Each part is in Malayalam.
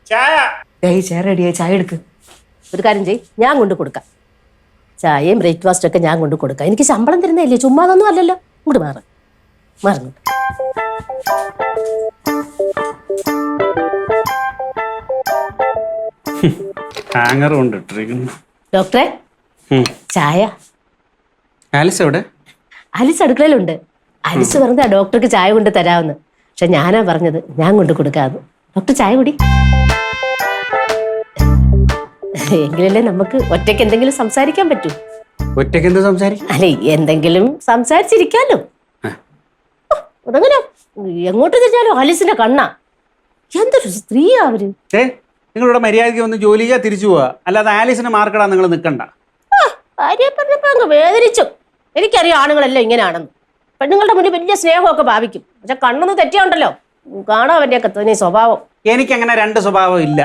ചായ റെഡിയായി, ചായ എടുക്ക്. ഒരു കാര്യം ചെയ്യ്, ഞാൻ കൊണ്ട് കൊടുക്കാം. ചായയും ബ്രേക്ക്ഫാസ്റ്റ് ഒക്കെ ഞാൻ കൊണ്ട് കൊടുക്കാം. എനിക്ക് ശമ്പളം തരുന്നില്ലേ, ചുമ്മാതൊന്നും അല്ലല്ലോ. ഇങ്ങോട്ട് മാറുന്നു. ഡോക്ടറെ, ചായ. ആലിസ് എവിടെ? ആലിസ് അടുക്കളയിലുണ്ട്. ആലിസ് പറഞ്ഞാ ഡോക്ടർക്ക് ചായ കൊണ്ട് തരാമെന്ന്. പക്ഷെ ഞാനാ പറഞ്ഞത് ഞാൻ കൊണ്ട് കൊടുക്കാന്ന്. ഡോക്ടർ ചായ കുടി. എങ്കിലല്ലേ നമുക്ക് ഒറ്റയ്ക്ക് എന്തെങ്കിലും സംസാരിക്കാൻ പറ്റൂ. ഒറ്റയ്ക്ക് എന്ത് സംസാരിക്കും? അല്ലെ, എന്തെങ്കിലും സംസാരിച്ചിരിക്കാലോ. അതങ്ങനെ എങ്ങോട്ട് തിരിഞ്ഞാലും ആലിസിന്റെ കണ്ണാ. എന്തൊരു സ്ത്രീയാ അവര്. നിങ്ങളിവിടെ മര്യാദയ്ക്ക് വന്ന് ജോലി ചെയ്യാൻ തിരിച്ചു പോവാ, അല്ലാതെ ആലിസിനെ മാർക്കിടാൻ നിങ്ങൾ നിൽക്കണ്ട. ഭാര്യയെ പറഞ്ഞപ്പോ അങ്ങ് വേദനിച്ചു. എനിക്കറിയാം ആണുങ്ങളെല്ലാം ഇങ്ങനെയാണെന്ന്. പെണ്ണുങ്ങളുടെ മുന്നിൽ വലിയ സ്നേഹമൊക്കെ ഭാവിക്കും. പക്ഷെ കണ്ണൊന്ന് തെറ്റിയുണ്ടല്ലോ, കാണാൻ അവന്റെയൊക്കെ തന്നെ സ്വഭാവം. എനിക്കങ്ങനെ രണ്ട് സ്വഭാവം ഇല്ല.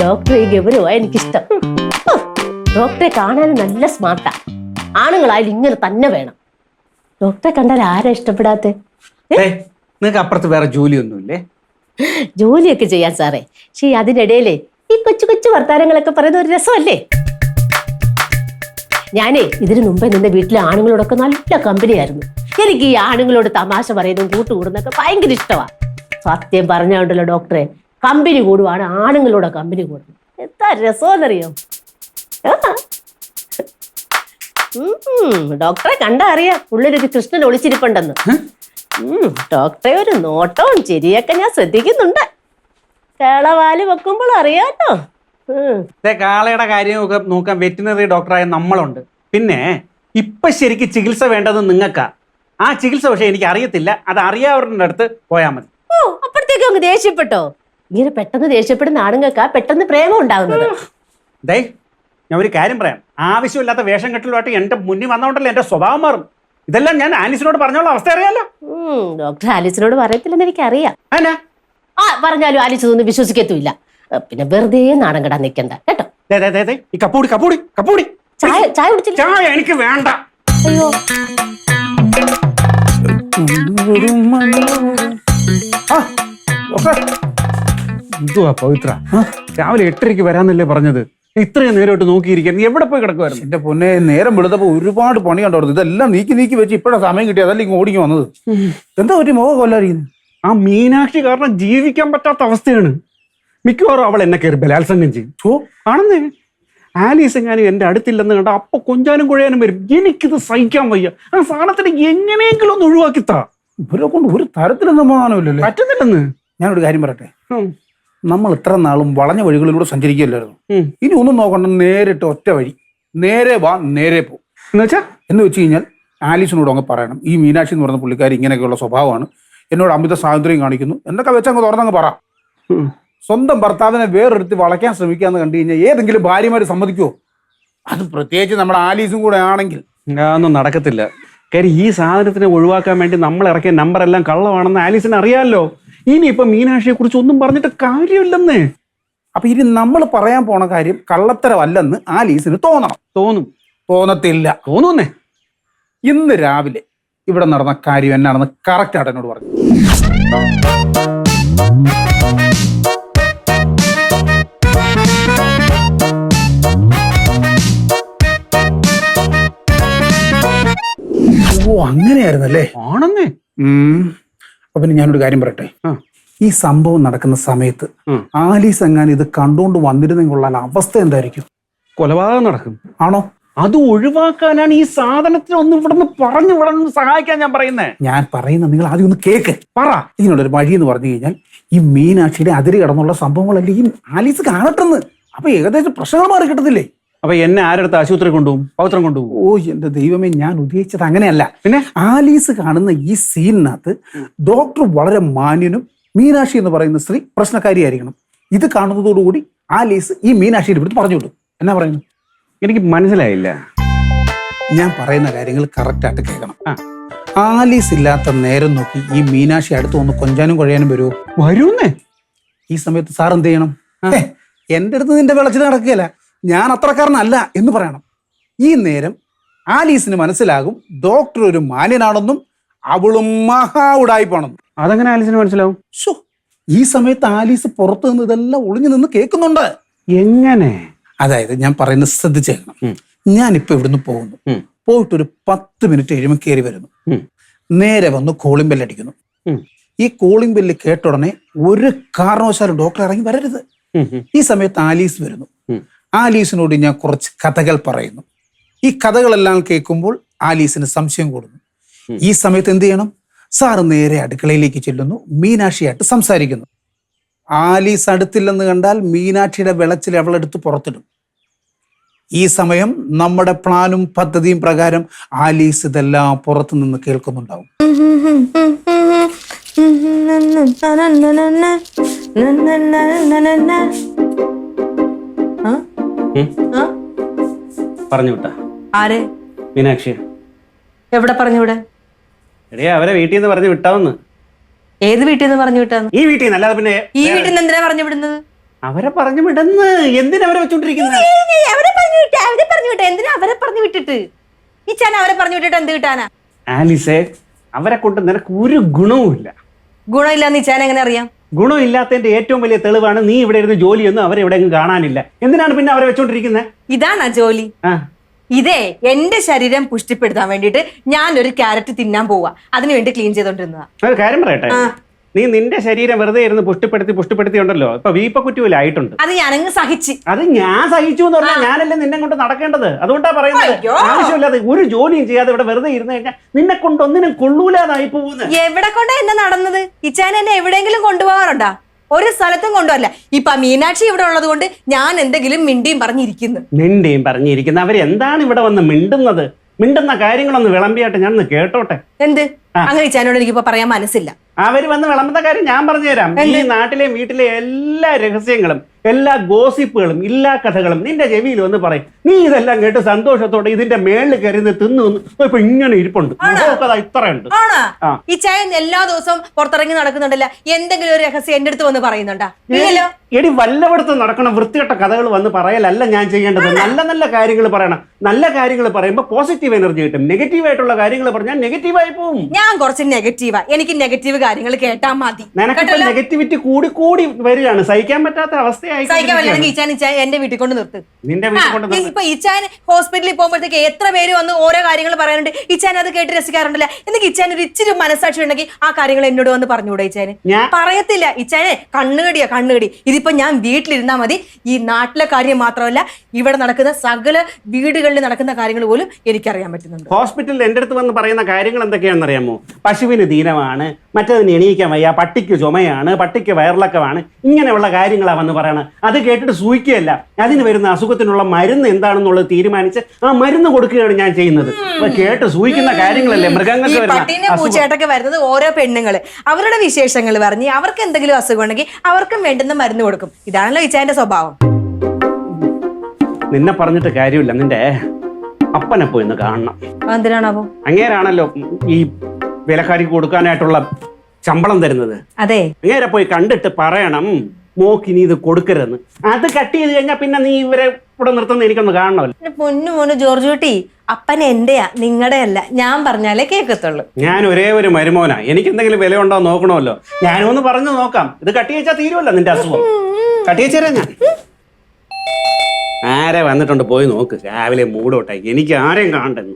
ഡോക്ടറെ ഈ ഗൗരവമാണ് എനിക്കിഷ്ടം. ഡോക്ടറെ കാണാൻ നല്ല സ്മാർട്ടാ. ആണുങ്ങളായാലും ഇങ്ങനെ തന്നെ വേണം. ഡോക്ടറെ കണ്ടാൽ ആരാ ഇഷ്ടപ്പെടാത്തെ? നിങ്ങൾക്ക് അപ്പുറത്ത് വേറെ ജോലിയൊന്നുമില്ലേ? ജോലിയൊക്കെ ചെയ്യാൻ സാറേ. പക്ഷേ അതിനിടയിലേ ഈ കൊച്ചു കൊച്ചു വർത്താനങ്ങളൊക്കെ പറയുന്ന ഒരു രസമല്ലേ. ഞാനേ ഇതിനു മുമ്പേ നിന്റെ വീട്ടിലെ ആണുങ്ങളോടൊക്കെ നല്ല കമ്പനിയായിരുന്നു. എനിക്ക് ഈ ആണുങ്ങളോട് തമാശ പറയുന്നതും കൂട്ടുകൂടുന്നൊക്കെ ഭയങ്കര ഇഷ്ടമാണ്. സത്യം പറഞ്ഞുണ്ടല്ലോ ഡോക്ടറെ, കമ്പനി കൂടുവാണ് ആണുങ്ങളോട് കമ്പനി കൂടുന്നത്. എന്താ രസമെന്നറിയോ? ഡോക്ടറെ കണ്ടാ അറിയാം ഉള്ളിലൊരു കൃഷ്ണൻ ഒളിച്ചിരിപ്പുണ്ടെന്ന്. ഡോക്ടറെ ഒരു നോട്ടവും ചിരിയൊക്കെ ഞാൻ ശ്രദ്ധിക്കുന്നുണ്ട്. കേളവാല് വെക്കുമ്പോൾ അറിയാട്ടോ. കാളയുടെ കാര്യമൊക്കെ നോക്കാൻ വെറ്റിനറി ഡോക്ടറായ നമ്മളുണ്ട്. പിന്നെ ഇപ്പൊ ശരിക്കും ചികിത്സ വേണ്ടത് നിങ്ങൾക്കാ. ആ ചികിത്സ പക്ഷെ എനിക്ക് അറിയത്തില്ല. അത് അറിയാവുന്നവരുടെ അടുത്ത് പോയാൽ മതി. അപ്പോഴത്തേക്കും അങ്ങ് ദേഷ്യപ്പെട്ടോ? ഇങ്ങനെ പെട്ടെന്ന് ദേഷ്യപ്പെടുന്ന ആണുങ്ങൾക്കാ പെട്ടെന്ന് പ്രേമം ഉണ്ടാകുന്നത്. ഞാൻ ഒരു കാര്യം പറയാം. ആവശ്യമില്ലാത്ത വേഷം കെട്ടലുമായിട്ട് എന്റെ മുന്നിൽ വന്നോണ്ടല്ലോ എന്റെ സ്വഭാവം മാറും. ഇതെല്ലാം ഞാൻ ആലിസിനോട് പറഞ്ഞോളൂ. അവസ്ഥ അറിയാലോ. ഡോക്ടർ ആലിസിനോട് പറയത്തില്ലെന്ന് എനിക്കറിയാം. പറഞ്ഞാലും ആലിസ് ഒന്നും വിശ്വസിക്കത്തുമില്ല. പിന്നെ വെറുതെ നാടൻ കെടാൻ നിൽക്കണ്ട കേട്ടോ. ചായ കുടിച്ചില്ല? ചായ എനിക്ക് വേണ്ട. അയ്യോ, എന്തുവാ പവിത്ര, രാവിലെ 8:30 വരാന്നല്ലേ പറഞ്ഞത്? ഇത്രയും നേരമായിട്ട് നോക്കിയിരിക്കാൻ എവിടെ പോയി കിടക്കുമായിരുന്നു? എന്റെ പൊന്നെ, നേരം വെളുത്തപ്പോ ഒരുപാട് പണി കണ്ടോടുന്നു. ഇതെല്ലാം നീക്കി വെച്ച് ഇപ്പഴാ സമയം കിട്ടി. അതല്ല ഇങ്ങ് ഓടിക്ക് വന്നത്. എന്താ ഒരു മുഖം കൊല്ലായിരിക്കുന്നു? ആ മീനാക്ഷി കാരണം ജീവിക്കാൻ പറ്റാത്ത അവസ്ഥയാണ്. മിക്കവാറും അവൾ എന്നെ കയറി ബലാത്സംഗം ചെയ്യും. ആണെന്നേ. ആലീസ് എങ്ങാനും എന്റെ അടുത്തില്ലെന്ന് കണ്ട അപ്പൊ കൊഞ്ചാനും കുഴയാനും വരും. എനിക്കിത് സഹിക്കാൻ വയ്യ. ആ സാധനത്തിന് എങ്ങനെയെങ്കിലും ഒന്ന് ഒഴിവാക്കിത്താ. ഇവരെ കൊണ്ട് ഒരു തരത്തിലും സമാധാനമില്ലല്ലോ. പറ്റുന്നില്ലെന്ന്. ഞാനൊരു കാര്യം പറയട്ടെ. നമ്മൾ ഇത്ര നാളും വളഞ്ഞ വഴികളിലൂടെ സഞ്ചരിക്കുകയല്ലായിരുന്നു. ഇനി ഒന്നും നോക്കണ്ട, നേരിട്ട് ഒറ്റ വഴി. നേരെ വാ, നേരെ പോ. എന്ന് വെച്ച് കഴിഞ്ഞാൽ ആലീസിനോട് അങ്ങ് പറയണം, ഈ മീനാക്ഷി എന്ന് പറയുന്ന പുള്ളിക്കാരി ഇങ്ങനെയൊക്കെയുള്ള സ്വഭാവമാണ്, എന്നോട് അമിത സ്വാതന്ത്ര്യം കാണിക്കുന്നു എന്നൊക്കെ വെച്ചങ്ങ് തുറന്നങ്ങ് പറ. സ്വന്തം ഭർത്താവിനെ വേറൊരുത്തി വളയ്ക്കാൻ ശ്രമിക്കാന്ന് കണ്ടു കഴിഞ്ഞാൽ ഏതെങ്കിലും ഭാര്യമാര് സമ്മതിക്കുമോ? അത് പ്രത്യേകിച്ച് നമ്മുടെ ആലീസും കൂടെ ആണെങ്കിൽ ഒന്നും നടക്കത്തില്ല. കാര്യം ഈ സാധനത്തിനെ ഒഴിവാക്കാൻ വേണ്ടി നമ്മൾ ഇറക്കിയ നമ്പർ എല്ലാം കള്ളമാണെന്ന് ആലീസിന് അറിയാമല്ലോ. ഇനിയിപ്പൊ മീനാക്ഷിയെ കുറിച്ച് ഒന്നും പറഞ്ഞിട്ട് കാര്യമില്ലെന്നേ. അപ്പൊ ഇനി നമ്മൾ പറയാൻ പോണ കാര്യം കള്ളത്തരമല്ലെന്ന് ആലീസിന് തോന്നത്തില്ല. തോന്നുന്നേ. ഇന്ന് രാവിലെ ഇവിടെ നടന്ന കാര്യം എന്നാണെന്ന് കറക്റ്റ് ആയിട്ട് എന്നോട് പറഞ്ഞു. ഓ, അങ്ങനെയായിരുന്നല്ലേ? ആണെന്നേ. അപ്പൊ പിന്നെ ഞാനൊരു കാര്യം പറയട്ടെ. ഈ സംഭവം നടക്കുന്ന സമയത്ത് ആലീസ് എങ്ങാനും ഇത് കണ്ടുകൊണ്ട് വന്നിരുന്നെങ്കിലുള്ള അവസ്ഥ എന്തായിരിക്കും? കൊലപാതകം നടക്കും. ആണോ? അത് ഒഴിവാക്കാനാണ് ഈ സാധനത്തിന് ഒന്ന് ഇവിടുന്ന് പറഞ്ഞു വിടണം, സഹായിക്കാൻ ഞാൻ പറയുന്നേ. ഞാൻ പറയുന്നത് നിങ്ങൾ ആദ്യം ഒന്ന് കേക്ക് പറ. ഇതിനുള്ളൊരു വഴി എന്ന് പറഞ്ഞു കഴിഞ്ഞാൽ ഈ മീനാക്ഷിയുടെ അതിര് കടന്നുള്ള സംഭവങ്ങളല്ലേ ഈ ആലീസ് കാണട്ടെന്ന്. അപ്പൊ ഏകദേശം പ്രശ്നങ്ങൾ മാറി കിട്ടത്തില്ലേ? അപ്പൊ എന്നെ ആരെടുത്ത് ആശുപത്രി കൊണ്ടുപോകും? പവിത്രം കൊണ്ടുപോകും? ഓ എന്റെ ദൈവമേ, ഞാൻ ഉദ്ദേശിച്ചത് അങ്ങനെയല്ല. പിന്നെ ആലീസ് കാണുന്ന ഈ സീനിനകത്ത് ഡോക്ടർ വളരെ മാന്യനും മീനാക്ഷി എന്ന് പറയുന്ന സ്ത്രീ പ്രശ്നക്കാരിയായിരിക്കണം. ഇത് കാണുന്നതോടുകൂടി ആലീസ് ഈ മീനാക്ഷിയുടെ അടുത്ത് പറഞ്ഞു വിടും. എന്നാ പറയുന്നു? എനിക്ക് മനസ്സിലായില്ല. ഞാൻ പറയുന്ന കാര്യങ്ങൾ കറക്റ്റ് ആയിട്ട് കേൾക്കണം. ആലീസ് ഇല്ലാത്ത നേരം നോക്കി ഈ മീനാക്ഷി അടുത്ത് വന്ന് കൊഞ്ചാനും കുഴയാനും വരുന്നേ. ഈ സമയത്ത് സാർ എന്ത് ചെയ്യണം? എന്റെ അടുത്ത് നിന്റെ വിളച്ചിൽ നടക്കുകയല്ല, ഞാൻ അത്രക്കാരനല്ല എന്ന് പറയണം. ഈ നേരം ആലീസിന് മനസ്സിലാകും ഡോക്ടർ ഒരു മാന്യനാണെന്നും അവളും മഹാ ഉടായിപ്പാണെന്നും. അതെങ്ങനെ ആലീസിന് മനസ്സിലാവും? ശോ, ഈ സമയത്ത് ആലീസ് പുറത്തു നിന്ന് ഇതെല്ലാം ഒളിഞ്ഞു നിന്ന് കേൾക്കുന്നുണ്ട്. എങ്ങനെ? അതായത് ഞാൻ പറയുന്നത് ശ്രദ്ധിച്ചേക്കണം. ഞാനിപ്പോ ഇവിടുന്ന് പോകുന്നു, പോയിട്ട് ഒരു 10 മിനിറ്റ് കഴിയുമ്പോൾ കയറി വരുന്നു, നേരെ വന്ന് കോളിംഗ് ബെല്ല് അടിക്കുന്നു. ഈ കോളിംഗ് ബെല്ല് കേട്ട ഉടനെ ഒരു കാരണവശാലും ഡോക്ടർ ഇറങ്ങി വരരുത്. ഈ സമയത്ത് ആലീസ് വരുന്നു. ആലീസിനോട് ഞാൻ കുറച്ച് കഥകൾ പറയുന്നു. ഈ കഥകളെല്ലാം കേൾക്കുമ്പോൾ ആലീസിന് സംശയം കൂടുന്നു. ഈ സമയത്ത് എന്ത് ചെയ്യണം? സാറ് നേരെ അടുക്കളയിലേക്ക് ചെല്ലുന്നു, മീനാക്ഷിയായിട്ട് സംസാരിക്കുന്നു. ആലീസ് അടുത്തില്ലെന്ന് കണ്ടാൽ മീനാക്ഷിയുടെ വെളച്ചിൽ അവളെടുത്ത് പുറത്തിടും. ഈ സമയം നമ്മുടെ പ്ലാനും പദ്ധതിയും പ്രകാരം ആലീസ് ഇതെല്ലാം പുറത്തു നിന്ന് കേൾക്കുന്നുണ്ടാവും. പറഞ്ഞു വിട്ടാ? ആരെ? മീനാക്ഷി. എവിടെ പറഞ്ഞു വിടാൻ? എടേ, അവരെ വീട്ടിൽ നിന്ന് പറഞ്ഞു വിട്ടാവുന്ന്. ഏത് വീട്ടിൽ നിന്ന് പറഞ്ഞു വിട്ടാന്ന്? ഈ വീട്ടിൽ നിന്ന്, അല്ലാതെ പിന്നെ ഈ വീട്ടിൽ നിന്ന് എന്തിനാ പറഞ്ഞു വിടുന്നത്? അവരെ പറഞ്ഞു വിടുന്ന്. എന്തിനാ അവരെ വെച്ചോണ്ടിരിക്കുന്നത്? അവരെ പറഞ്ഞു വിട്ടേ. എന്തിനാ അവരെ പറഞ്ഞു വിട്ടിട്ട്? ഈ ചാന അവരെ പറഞ്ഞു വിട്ടിട്ട് എന്ത് കിട്ടാനാ? ആലീസേ, അവരെ കൊണ്ട് നിനക്ക് ഒരു ഗുണവുമില്ല. ഗുണമില്ലാന്ന് ഈ ചാന എങ്ങനെ അറിയാം? ഗുണമില്ലാത്തതിന്റെ ഏറ്റവും വലിയ തെളിവാണ് നീ ഇവിടെ ഇരുന്ന് ജോലിയൊന്നും അവരെവിടെയെങ്കിലും കാണാനില്ല. എന്തിനാണ് പിന്നെ അവരെ വെച്ചോണ്ടിരിക്കുന്നത്? ഇതാണാ ജോലി? ഇതേ എന്റെ ശരീരം പുഷ്ടിപ്പെടുത്താൻ വേണ്ടിട്ട് ഞാൻ ഒരു ക്യാരറ്റ് തിന്നാൻ പോവാ. അതിനുവേണ്ടി ക്ലീൻ ചെയ്തോണ്ടിരുന്നതാ. ഒരു കാര്യം പറയട്ടെ, നീ നിന്റെ ശരീരം വെറുതെ ഇരുന്ന് പുഷ്ടിപ്പെടുത്തി ഉണ്ടല്ലോ, ഇപ്പൊ വീപ്പക്കുറ്റുപോലായിട്ടുണ്ട്. അത് ഞാനങ്ങ് സഹിച്ച്. അത് ഞാൻ സഹിച്ചു എന്ന് പറഞ്ഞാൽ ഞാനല്ലേ നിന്നെ കൊണ്ട് നടക്കേണ്ടത്. അതുകൊണ്ടാ പറയുന്നത്. ആവശ്യമില്ലാതെ ഒരു ജോലിയും ചെയ്യാതെ ഇവിടെ വെറുതെ ഇരുന്ന് കഴിഞ്ഞാൽ നിന്നെ കൊണ്ട് ഒന്നിനും കൊള്ളൂലാതായി പോകുന്നത്. എവിടെ കൊണ്ടാ എന്നെ നടന്നത്? ഇച്ചാൻ എന്നെ എവിടെയെങ്കിലും കൊണ്ടുപോകാറുണ്ടാ? ഒരു സ്ഥലത്തും കൊണ്ടുവരില്ല. ഇപ്പൊ മീനാക്ഷി ഇവിടെ ഉള്ളത് കൊണ്ട് ഞാൻ എന്തെങ്കിലും മിണ്ടിയും പറഞ്ഞിരിക്കുന്നു. അവരെന്താണ് ഇവിടെ വന്ന് മിണ്ടുന്ന കാര്യങ്ങളൊന്ന് വിളമ്പിയായിട്ട് ഞാൻ കേട്ടോട്ടെ. എന്ത്? അങ്ങനെ ഇച്ചാനോട് എനിക്കിപ്പോ പറയാൻ മനസ്സില്ല. അവര് വന്ന് വിളമ്പുന്ന കാര്യം ഞാൻ പറഞ്ഞുതരാം. ഈ നാട്ടിലെയും വീട്ടിലെ എല്ലാ രഹസ്യങ്ങളും, എല്ലാ ഗോസിപ്പുകളും, എല്ലാ കഥകളും നിന്റെ ചെവിയിൽ വന്ന് പറയും. നീ ഇതെല്ലാം കേട്ട് സന്തോഷത്തോടെ ഇതിന്റെ മേളിൽ കയറി തിന്നു ഇപ്പൊ ഇങ്ങനെ ഇരിപ്പുണ്ട്. ഇത്രയുണ്ട്. ഈ ചായ എല്ലാ ദിവസവും പുറത്തിറങ്ങി നടക്കുന്നുണ്ടല്ല, എന്തെങ്കിലും ഒരു രഹസ്യം എന്റെ അടുത്ത് വന്ന് പറയുന്നുണ്ടാ? എടി, വല്ലവിടത്ത് നടക്കണം വൃത്തികെട്ട കഥകൾ വന്ന് പറയലല്ല ഞാൻ ചെയ്യേണ്ടത്. നല്ല നല്ല കാര്യങ്ങൾ പറയണം. നല്ല കാര്യങ്ങൾ പറയുമ്പോൾ പോസിറ്റീവ് എനർജി കിട്ടും. നെഗറ്റീവ് ആയിട്ടുള്ള കാര്യങ്ങൾ പറഞ്ഞാൽ നെഗറ്റീവായി പോവും. ഞാൻ കുറച്ച് നെഗറ്റീവാ. എനിക്ക് നെഗറ്റീവ് കാര്യങ്ങൾ കേട്ടാ മതി. നിനക്ക് നെഗറ്റിവിറ്റി കൂടി വരികയാണ്. സഹിക്കാൻ പറ്റാത്ത അവസ്ഥയായി. സഹിക്കാൻ പറ്റില്ല. എന്റെ വീട്ടിൽ കൊണ്ട് നിർത്ത്. നിന്റെ വീട്ടിൽ കൊണ്ട് ഇപ്പൊ ഇച്ചാൻ ഹോസ്പിറ്റലിൽ പോകുമ്പോഴത്തേക്ക് എത്ര പേര് വന്ന് ഓരോ കാര്യങ്ങൾ പറയാനുണ്ട്. ഇച്ചാൻ അത് കേട്ട് രസിക്കാറുണ്ടല്ല. എന്നിട്ട് ഇച്ചാൻ ഒരു ഇച്ചിരി മനസ്സാക്ഷി ഉണ്ടെങ്കിൽ ആ കാര്യങ്ങൾ എന്നോട് വന്ന് പറഞ്ഞുകൂടെ? ഇച്ചാന് പറയത്തില്ല. ഇച്ചാനെ കണ്ണുകടി. ഇതിപ്പോ ഞാൻ വീട്ടിലിരുന്നാ മതി. ഈ നാട്ടിലെ കാര്യം മാത്രമല്ല, ഇവിടെ നടക്കുന്ന സകല വീടുകളിൽ നടക്കുന്ന കാര്യങ്ങൾ പോലും എനിക്കറിയാൻ പറ്റുന്നുണ്ട്. ഹോസ്പിറ്റലിൽ എന്റെ അടുത്ത് വന്ന് പറയുന്ന കാര്യങ്ങൾ എന്തൊക്കെയാണെന്ന് അറിയാമോ? പശുവിന് ദീനമാണ്, മറ്റേതിന് എണീക്കാൻ വയ്യ, പട്ടിക്ക് ചുമയാണ്, പട്ടിക്ക് വയറിളക്കമാണ്, ഇങ്ങനെയുള്ള കാര്യങ്ങളാണ് വന്ന് പറയണത്. അത് കേട്ടിട്ട് സൂഹിക്കുകയല്ല, അതിന് വരുന്ന അസുഖത്തിനുള്ള മരുന്ന് എന്താണെന്നുള്ളത് തീരുമാനിച്ച് ആ മരുന്ന് കൊടുക്കുകയാണ് ഞാൻ ചെയ്യുന്നത്. കേട്ട് സൂഹിക്കുന്ന കാര്യങ്ങളല്ലേ മൃഗങ്ങൾക്ക്. പട്ടീനെ പൂച്ചയായിട്ടൊക്കെ വരുന്നത് ഓരോ പെണ്ണുങ്ങള് അവരുടെ വിശേഷങ്ങൾ പറഞ്ഞ് അവർക്ക് എന്തെങ്കിലും അസുഖം ഉണ്ടെങ്കിൽ അവർക്കും വേണ്ടുന്ന മരുന്ന് കൊടുക്കും. ഇതാണല്ലോ ഇച്ചാന്റെ സ്വഭാവം. നിന്നെ പറഞ്ഞിട്ട് കാര്യമില്ല. നിന്റെ അപ്പനെ പോയി ഒന്ന് കാണണം. എന്തിനാണാവോ? അങ്ങേരാണല്ലോ ഈ വിലക്കാരിക്ക് കൊടുക്കാനായിട്ടുള്ള ശമ്പളം തരുന്നത്. അതെ, അങ്ങേരെ പോയി കണ്ടിട്ട് പറയണം, മോക്കിനി ഇത് കൊടുക്കരുതെന്ന്. അത് കട്ട് ചെയ്ത് കഴിഞ്ഞാൽ പിന്നെ നീ ഇവരെ ഇവിടെ നിർത്തുന്ന എനിക്കൊന്ന് കാണണമല്ലോ. പൊന്നു ജോർജ് കുട്ടി, അപ്പൻ എന്റെയാ, നിങ്ങളുടെ അല്ല. ഞാൻ പറഞ്ഞാലേ കേൾക്കത്തുള്ളൂ. ഞാൻ ഒരേ ഒരു മരുമോനാ. എനിക്ക് എന്തെങ്കിലും വില ഉണ്ടോ നോക്കണമല്ലോ. ഞാനും ഒന്ന് പറഞ്ഞു നോക്കാം. ഇത് കട്ട് ചെയ്ച്ചാൽ തീരുമല്ലോ നിന്റെ അസുഖം. കട്ട് ചെയ്തരാ ഞാൻ. ആരെ വന്നിട്ടുണ്ട് പോയി നോക്ക്. രാവിലെ മൂടോട്ടായി. എനിക്ക് ആരെയും കാണണ്ടെന്ന്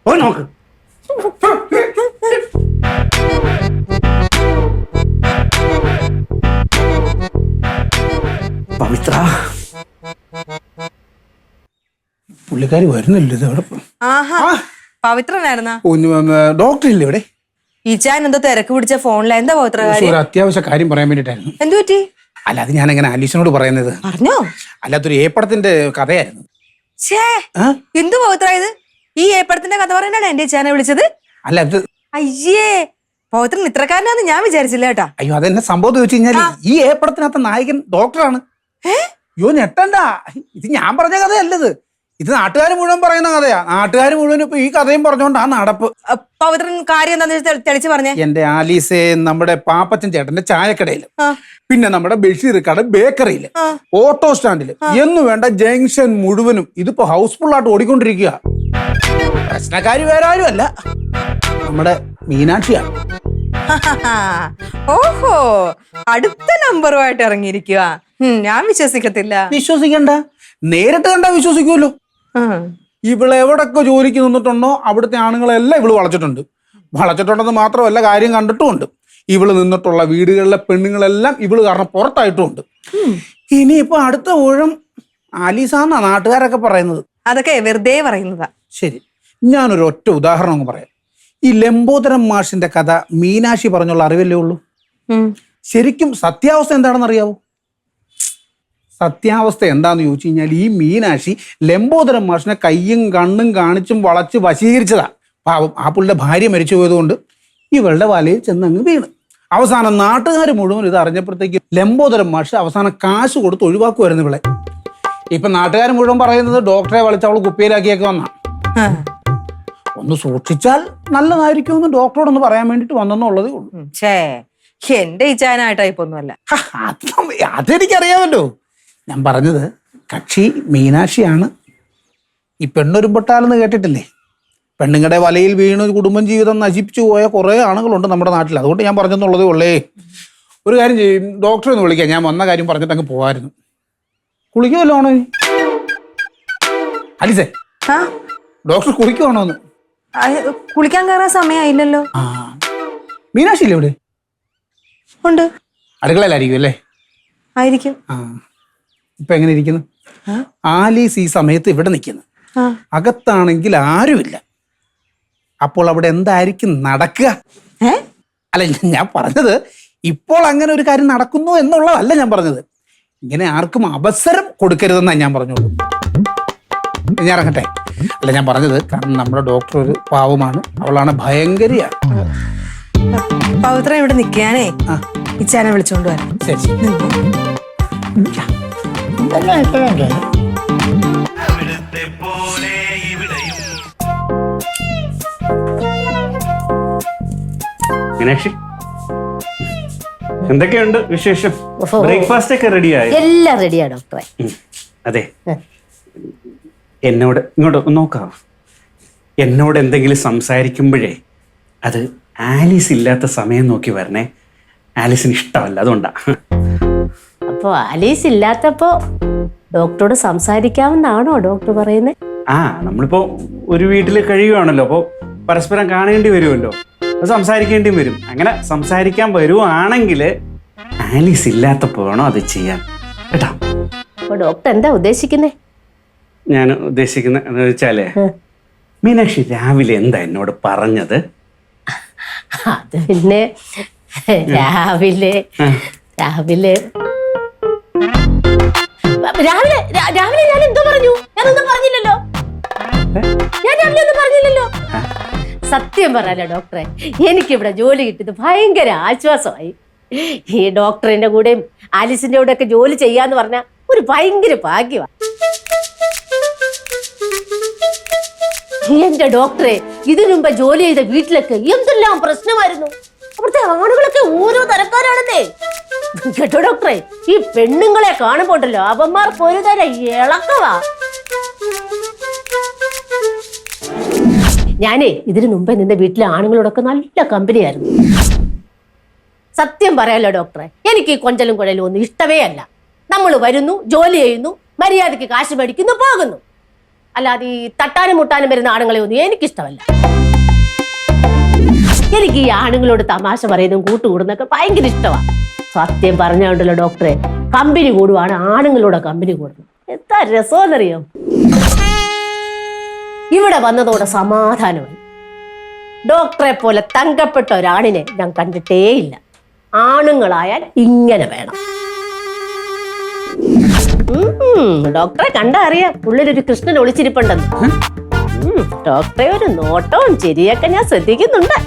പോയി നോക്ക്. പവിത്ര, പുള്ളിക്കാരി വരുന്നില്ല. ഇത് പവിത്രനായിരുന്നാ? ഡോക്ടർ ഇല്ല ഇവിടെ. ഈച്ചാൻ എന്തോ തിരക്ക് പിടിച്ച ഫോണില. എന്താ പവിത്ര? ഒരു അത്യാവശ്യ കാര്യം പറയാൻ വേണ്ടിട്ടായിരുന്നു. എന്തു പറ്റി? അല്ല, അത് ഞാൻ എങ്ങനെ ആലീസിനോട് പറയുന്നത്? പറഞ്ഞോ? അല്ലാത്തൊരു ഏപ്പടത്തിന്റെ കഥയായിരുന്നു. എന്തു പവിത്ര ഇത്? ഈ ഏപ്പടത്തിന്റെ കഥ പറയാനാണ് എന്റെ ചാനെ വിളിച്ചത്? അല്ല, അത് അയ്യേ, പവിത്രൻ ഇത്രക്കാരനാന്ന് ഞാൻ വിചാരിച്ചില്ല കേട്ടാ. അയ്യോ, അതെന്നെ സംഭവം വെച്ച് കഴിഞ്ഞാൽ ഈ ഏപ്പടത്തിനകത്ത് നായകൻ ഡോക്ടറാണ്. അയ്യോ, ഞെട്ടണ്ട. ഇത് ഞാൻ പറഞ്ഞ കഥയല്ലത്. ഇത് നാട്ടുകാർ മുഴുവൻ പറയുന്ന കഥയാ. നാട്ടുകാർ മുഴുവൻ ഇപ്പൊ ഈ കഥയും പറഞ്ഞോണ്ടാ നടപ്പ്. പവിത്രൻ കാര്യം എന്താണെന്ന് തെളിച്ച് പറഞ്ഞേ. എന്റെ ആലീസെ, നമ്മുടെ പാപ്പച്ചൻ ചേട്ടന്റെ ചായക്കടയില്, പിന്നെ നമ്മുടെ ബഷീർ കട ബേക്കറിയില്, ഓട്ടോ സ്റ്റാൻഡില് എന്ന് വേണ്ട ജംഗ്ഷൻ മുഴുവനും ഇതിപ്പോ ഹൗസ്ഫുൾ ആയിട്ട് ഓടിക്കൊണ്ടിരിക്കുക. പ്രശ്നക്കാരി വേറെ ആരും അല്ല, നമ്മുടെ മീനാക്ഷിയാണ്. ഓഹോ, അടുത്ത നമ്പറുമായിട്ട് ഇറങ്ങിയിരിക്കുക. ഞാൻ വിശ്വസിക്കത്തില്ല. വിശ്വസിക്കണ്ട, നേരിട്ട് കണ്ടാ വിശ്വസിക്കുമല്ലോ. ഇവള് എവിടൊക്കെ ജോലിക്ക് നിന്നിട്ടുണ്ടോ അവിടുത്തെ ആണുങ്ങളെല്ലാം ഇവള് വളച്ചിട്ടുണ്ടെന്ന് മാത്രമല്ല, കാര്യം കണ്ടിട്ടുമുണ്ട്. ഇവള് നിന്നിട്ടുള്ള വീടുകളിലെ പെണ്ണുങ്ങളെല്ലാം ഇവള് കാരണം പുറത്തായിട്ടുമുണ്ട്. ഇനിയിപ്പോ അടുത്ത ഊഴം ആലീസാന്നാ നാട്ടുകാരൊക്കെ പറയുന്നത്. അതൊക്കെ വെറുതെ പറയുന്നതാ. ശരി, ഞാനൊരു ഒറ്റ ഉദാഹരണം അങ്ങ് പറയാം. ഈ ലംബോദരം മാഷിന്റെ കഥ മീനാക്ഷി പറഞ്ഞുള്ള അറിവല്ലേ ഉള്ളൂ. ശരിക്കും സത്യാവസ്ഥ എന്താണെന്ന് അറിയാവോ? സത്യാവസ്ഥ എന്താന്ന് ചോദിച്ചു കഴിഞ്ഞാൽ, ഈ മീനാക്ഷി ലംബോദരം മാഷിനെ കയ്യും കണ്ണും കാണിച്ചും വളച്ച് വശീകരിച്ചതാ. പാവം, ആ പുള്ളിയുടെ ഭാര്യ മരിച്ചു പോയതുകൊണ്ട് ഇവളുടെ വലയിൽ ചെന്നങ്ങ് വീണ്. അവസാനം നാട്ടുകാർ മുഴുവൻ ഇത് അറിഞ്ഞപ്പോഴത്തേക്ക് ലംബോദരം മാഷ് അവസാനം കാശ് കൊടുത്ത് ഒഴിവാക്കുമായിരുന്നു ഇവളെ. ഇപ്പൊ നാട്ടുകാർ മുഴുവൻ പറയുന്നത് ഡോക്ടറെ വിളിച്ച് അവൾ കുപ്പിയിലാക്കിയൊക്കെ വന്നാ. ഒന്ന് സൂക്ഷിച്ചാൽ നല്ലതായിരിക്കുമെന്ന് ഡോക്ടറോടൊന്ന് പറയാൻ വേണ്ടിട്ട് വന്നെന്നുള്ളതേ ഉള്ളൂ. എന്റെ ഇച്ചാനായിട്ടായിപ്പൊന്നുമല്ല. അതെനിക്കറിയാമല്ലോ. ഞാൻ പറഞ്ഞത് കക്ഷി മീനാക്ഷിയാണ്. ഈ പെണ്ണൊരുമ്പൊട്ടാലെന്ന് കേട്ടിട്ടില്ലേ? പെണ്ണുങ്ങളുടെ വലയിൽ വീണ് കുടുംബം ജീവിതം നശിപ്പിച്ചു പോയ കുറേ ആളുകളുണ്ട് നമ്മുടെ നാട്ടിൽ. അതുകൊണ്ട് ഞാൻ പറഞ്ഞെന്നുള്ളതേ ഉള്ളേ. ഒരു കാര്യം ചെയ്യും, ഡോക്ടറെ ഒന്ന് വിളിക്കാം. ഞാൻ വന്ന കാര്യം പറഞ്ഞിട്ട് അങ്ങ് പോകാമായിരുന്നു. കുളിക്കുമല്ലോ ആണോ അലിസേ? ഡോക്ടർ കുളിക്കുവാണോ എന്ന്? കുളിക്കാൻ കയറാൻ സമയമായില്ലല്ലോ. മീനാക്ഷി ഇല്ലേ ഇവിടെ? ഉണ്ട്, അടുക്കളയിലായിരിക്കും അല്ലേ? ആയിരിക്കും. ഇപ്പൊ എങ്ങനെ ഇരിക്കുന്നു? ആലീസ് ഈ സമയത്ത് ഇവിടെ നിൽക്കുന്നു, അകത്താണെങ്കിൽ ആരുമില്ല. അപ്പോൾ അവിടെ എന്തായിരിക്കും നടക്കുക? അല്ല, ഞാൻ പറഞ്ഞത് ഇപ്പോൾ അങ്ങനെ ഒരു കാര്യം നടക്കുന്നു എന്നുള്ളതല്ല ഞാൻ പറഞ്ഞത്. ഇങ്ങനെ ആർക്കും അവസരം കൊടുക്കരുതെന്നാണ് ഞാൻ പറഞ്ഞോളൂ. ഞാൻ ഇറങ്ങട്ടെ. അല്ല, ഞാൻ പറഞ്ഞത് കാരണം നമ്മുടെ ഡോക്ടർ ഒരു പാവമാണ്, അവളാണ് ഭയങ്കരിയാണ്. പവിത്ര ഇവിടെ നിൽക്കാനേ ഇച്ചാനെ വിളിച്ചോണ്ട് വരാം. ശരി. മീനാക്ഷി, എന്തൊക്കെയുണ്ട് വിശേഷം? ബ്രേക്ക്ഫാസ്റ്റ് ഒക്കെ റെഡിയായി? എല്ലാം റെഡിയാ ഡോക്ടറെ. അതെ, എന്നോട് ഇങ്ങോട്ട് നോക്കാം. എന്നോട് എന്തെങ്കിലും സംസാരിക്കുമ്പോഴേ അത് ആലീസ് ഇല്ലാത്ത സമയം നോക്കി വരണേ. ആലീസിന് ഇഷ്ടമല്ല, അതുകൊണ്ടാ. അപ്പൊ ആലീസ് ഇല്ലാത്തപ്പോ ഡോക്ടറോട് സംസാരിക്കാമെന്നാണോ ഡോക്ടർ പറയുന്നത്? നമ്മളിപ്പോ ഒരു വീട്ടിൽ കഴിയുവാണല്ലോ, അപ്പോൾ പരസ്പരം കാണേണ്ടി വരുമല്ലോ, സംസാരിക്കേണ്ടിയും വരും. അങ്ങനെ സംസാരിക്കാൻ വരുവാണെങ്കിൽ ആലീസ് ഇല്ലാത്തപ്പോ വേണോ അത് ചെയ്യാൻ, കേട്ടോ? അപ്പൊ ഡോക്ടർ എന്താ ഉദ്ദേശിക്കുന്നേ? ഞാൻ ഉദ്ദേശിക്കുന്ന എന്ന് വെച്ചാലേ, മീനാക്ഷി രാവിലെ എന്താ എന്നോട് പറഞ്ഞത്? അത് പിന്നെ രാവിലെ രാവിലെ രാവിലെ രാവിലെ ഞാൻ എന്തോ പറഞ്ഞു? ഞാനൊന്നും പറഞ്ഞില്ലല്ലോ. ഞാൻ രാവിലെ ഒന്നും പറഞ്ഞില്ലല്ലോ. സത്യം പറയാലോ ഡോക്ടറെ, എനിക്കിവിടെ ജോലി കിട്ടിയത് ഭയങ്കര ആശ്വാസമായി. ഈ ഡോക്ടറിന്റെ കൂടെയും ആലീസിന്റെ കൂടെ ഒക്കെ ജോലി ചെയ്യാന്ന് പറഞ്ഞാൽ ഒരു ഭയങ്കര ഭാഗ്യമാണ്. എന്റെ ഡോക്ടറെ, ഇതിനു മുമ്പ് ജോലി ചെയ്ത വീട്ടിലൊക്കെ എന്തെല്ലാം പ്രശ്നമായിരുന്നു. അവിടുത്തെ ആണുങ്ങളൊക്കെ ഓരോ തരക്കാരാണെന്നേ. കേട്ടോ ഡോക്ടറെ, ഈ പെണ്ണുങ്ങളെ കാണുമ്പോണ്ടല്ലോ അവന്മാർക്ക് ഒരു തരം ഇളക്കവാ. ഞാനേ ഇതിനു മുമ്പേ നിന്റെ വീട്ടിലെ ആണുങ്ങളോടൊക്കെ നല്ല കമ്പനിയായിരുന്നു. സത്യം പറയാലോ ഡോക്ടറെ, എനിക്ക് ഈ കൊഞ്ചലും കുഴലും ഒന്നും ഇഷ്ടമേ അല്ല. നമ്മൾ വരുന്നു, ജോലി ചെയ്യുന്നു, മര്യാദയ്ക്ക് കാശ് മേടിക്കുന്നു, പോകുന്നു. അല്ലാതെ ഈ തട്ടാനും മുട്ടാനും വരുന്ന ആണുങ്ങളെ ഒന്നും എനിക്കിഷ്ടമല്ല. എനിക്ക് ഈ ആണുങ്ങളോട് തമാശ പറയുന്നതും കൂട്ടുകൂടുന്നൊക്കെ ഭയങ്കര ഇഷ്ടമാണ്. സത്യം പറഞ്ഞുണ്ടല്ലോ ഡോക്ടറെ, കമ്പനി കൂടുവാണ് ആണുങ്ങളോട് കമ്പനി കൂടുന്നത്. എത്ര രസമെന്നറിയോ? ഇവിടെ വന്നതോടെ സമാധാനമായി. ഡോക്ടറെ പോലെ തങ്കപ്പെട്ട ഒരാണിനെ ഞാൻ കണ്ടിട്ടേയില്ല. ആണുങ്ങളായാൽ ഇങ്ങനെ വേണം. ഡോക്ടറെ കണ്ടാ അറിയാം ഉള്ളിലൊരു കൃഷ്ണൻ ഒളിച്ചിരിപ്പുണ്ടെന്ന്. ഡോക്ടറെ ഒരു നോട്ടവും ചിരിയൊക്കെ ഞാൻ ശ്രദ്ധിക്കുന്നുണ്ട്.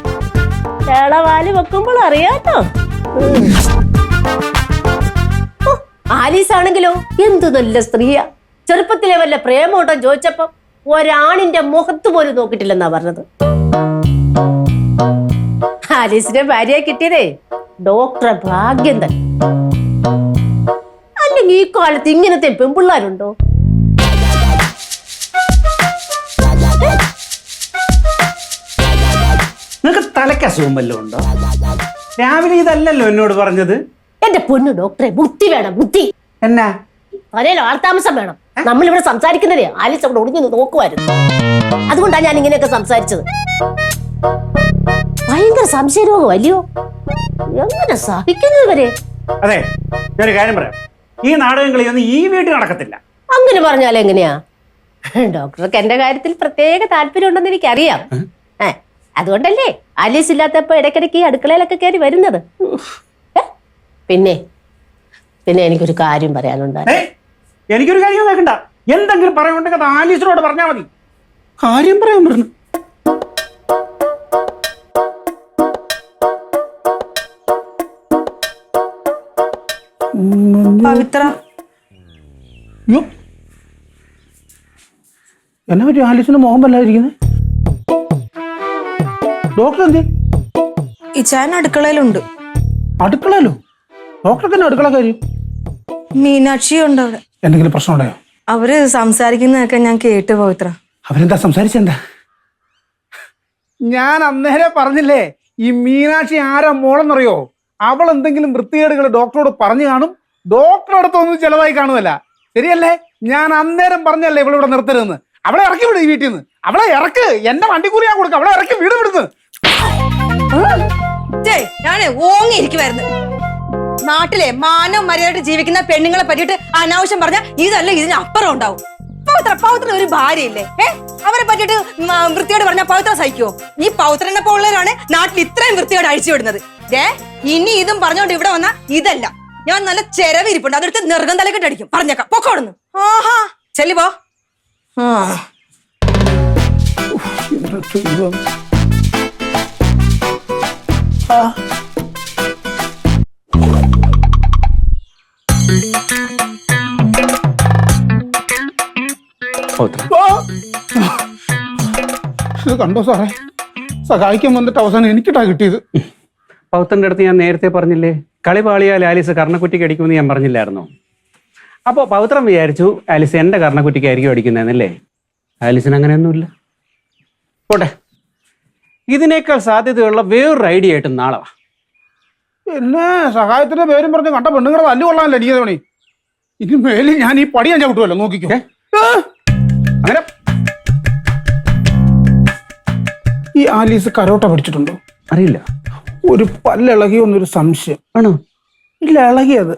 ചേളവാല് വെക്കുമ്പോൾ അറിയാട്ടോ. ആലീസ് ആണെങ്കിലോ എന്തു നല്ല സ്ത്രീയാ. ചെറുപ്പത്തിലെ വല്ല പ്രേമോട്ടോ ചോദിച്ചപ്പോ ഒരാണിന്റെ മുഖത്ത് പോലും നോക്കിയിട്ടില്ലെന്നാ പറഞ്ഞത്. ആലീസിന്റെ ഭാര്യയെ കിട്ടിയതേ ഡോക്ടറെ ഭാഗ്യം തന്നെ. അല്ലെങ്കിൽ ഈ കാലത്ത് ഇങ്ങനത്തെ പെൺപിള്ളാരുണ്ടോ? നിനക്ക് തലയ്ക്ക് അസുഖം വല്ലതും ഉണ്ടോ? രാവിലെ ഇതല്ലല്ലോ എന്നോട് പറഞ്ഞത്. എന്റെ പൊന്നു ഡോക്ടറെ, ബുദ്ധി വേണം, ബുദ്ധി. എന്നാ തലയിൽ ആൾതാമസം വേണം. നമ്മളിവിടെ സംസാരിക്കുന്നതേ ആലീസ് അവിടെ ഒളിഞ്ഞു നോക്കുമായിരുന്നു. അതുകൊണ്ടാണ് ഞാൻ ഇങ്ങനെയൊക്കെ സംസാരിച്ചത്. ഭയങ്കര സംശയരോഗം അല്ലയോ? എങ്ങനെ സഹിക്കുന്നവരെ? അതെ, ഞാനൊരു കാര്യം പറയാം. ഈ നാടകം കളിയൊന്നും ഈ വീട്ടിൽ നടക്കത്തില്ല. അങ്ങനെ പറഞ്ഞാൽ എങ്ങനെയാ? ഡോക്ടർക്ക് എന്റെ കാര്യത്തിൽ പ്രത്യേക താല്പര്യം ഉണ്ടെന്ന് എനിക്കറിയാം. അതുകൊണ്ടല്ലേ ആലീസ് ഇല്ലാത്തപ്പോ ഇടയ്ക്കിടയ്ക്ക് ഈ അടുക്കളയിലൊക്കെ കയറി വരുന്നത്. പിന്നെ പിന്നെ എനിക്കൊരു കാര്യം പറയാനുണ്ട്. എനിക്കൊരു കാര്യം നോക്കണ്ട. എന്തെങ്കിലും പറയുന്നുണ്ടെങ്കിൽ അത് ആലീസിനോട് പറഞ്ഞാൽ മതി. കാര്യം പറയാൻ പറഞ്ഞു. പവിത്ര, എന്നെ പറ്റി ആലീസിന് മോഹം വല്ലാതിരിക്കുന്നത്? ഡോക്ടർ എന്തേ? ഇച്ചാൻ അടുക്കളയിലുണ്ട്. അടുക്കളയിലോ? ഡോക്ടർക്ക് തന്നെ അടുക്കള കാര്യം? മീനാക്ഷി ഉണ്ട് അവിടെ. എന്തെങ്കിലും പ്രശ്നം ഉണ്ടായോ? അവര് സംസാരിക്കുന്നതൊക്കെ ഞാൻ കേട്ടു പവിത്ര. അവരെന്താ സംസാരിച്ചെന്താ? ഞാൻ അന്നേരം പറഞ്ഞില്ലേ, ഈ മീനാക്ഷി ആരാ മോളെന്നറിയോ? അവൾ എന്തെങ്കിലും വൃത്തികേടുകൾ ഡോക്ടറോട് പറഞ്ഞു കാണും. ഡോക്ടറുടെ അടുത്തൊന്നും ചെലവായി കാണുമല്ല. ശരിയല്ലേ? ഞാൻ അന്നേരം പറഞ്ഞല്ലേ ഇവളിവിടെ നിർത്തരുതെന്ന്. അവളെ ഇറക്കി വിടും ഈ വീട്ടിൽ നിന്ന്. അവളെ ഇറക്ക്. എന്റെ വണ്ടിക്കൂലി ഞാൻ കൊടുക്കാം. അവളെ ഇറക്കി വീട് വിടുന്നു. ഞാന് ഓങ്ങിയിരിക്കുവായിരുന്നു. നാട്ടിലെ മാനവും മര്യാദയായിട്ട് ജീവിക്കുന്ന പെണ്ണുങ്ങളെ പറ്റിയിട്ട് അനാവശ്യം പറഞ്ഞാൽ ഇതല്ല ഇതിന് അപ്പുറം ഉണ്ടാവും. പവിത്ര ഒരു ഭാര്യയില്ലേ? അവരെ പറ്റിയിട്ട് വൃത്തിയോട് പറഞ്ഞാൽ പവിത്ര സഹിക്കുവോ? ഈ പവിത്രനെ പോലുള്ളവരാണ് നാട്ടിൽ ഇത്രയും വൃത്തിയോട് അഴിച്ചു വിടുന്നത്. ഇനി ഇതും പറഞ്ഞോണ്ട് ഇവിടെ വന്നാ ഇതല്ല, ഞാൻ നല്ല ചെരവിരിപ്പുണ്ട്, അതെടുത്ത് നെറുകം തലക്കെട്ട് അടിക്കും. പറഞ്ഞേക്കാം, പൊക്കോടുന്നു. ആഹാ, ചെല്ലുപോ. ഇത് കണ്ടോ സാറേ? സഹായിക്കാൻ വന്നിട്ട് അവസാനം എനിക്കിട്ടാ കിട്ടിയത്. പൗത്രന്റെ അടുത്ത് ഞാൻ നേരത്തെ പറഞ്ഞില്ലേ, കളി പാളിയാൽ ആലീസ് കർണക്കുറ്റിക്ക് അടിക്കുമെന്ന് ഞാൻ പറഞ്ഞില്ലായിരുന്നോ? അപ്പോൾ പൗത്രം വിചാരിച്ചു ആലീസ് എൻ്റെ കർണക്കുറ്റിക്കായിരിക്കും അടിക്കുന്നതെന്നല്ലേ? ആലീസിന് അങ്ങനെയൊന്നുമില്ല. പോട്ടെ, ഇതിനേക്കാൾ സാധ്യതയുള്ള വേറൊരു ഐഡിയ ആയിട്ട് നാളെ വാ. പിന്നെ സഹായത്തിന്റെ പേരും പറഞ്ഞ് കണ്ട പെണ്ണുങ്ങളെ തല്ലു കൊള്ളാനല്ലേ എനിക്ക് തോന്നി. ഇനി മേലിൽ ഞാൻ ഈ പടി ഞാൻ ചവിട്ടുമല്ലോ, നോക്കിക്കോ. അങ്ങനെ ഈ ആലീസ് കരോട്ട പഠിച്ചിട്ടുണ്ടോ? അറിയില്ല. ഒരു പല്ലിളകിയോന്നൊരു സംശയം. ആണോ? ഇല്ല, ഇളകിയത്.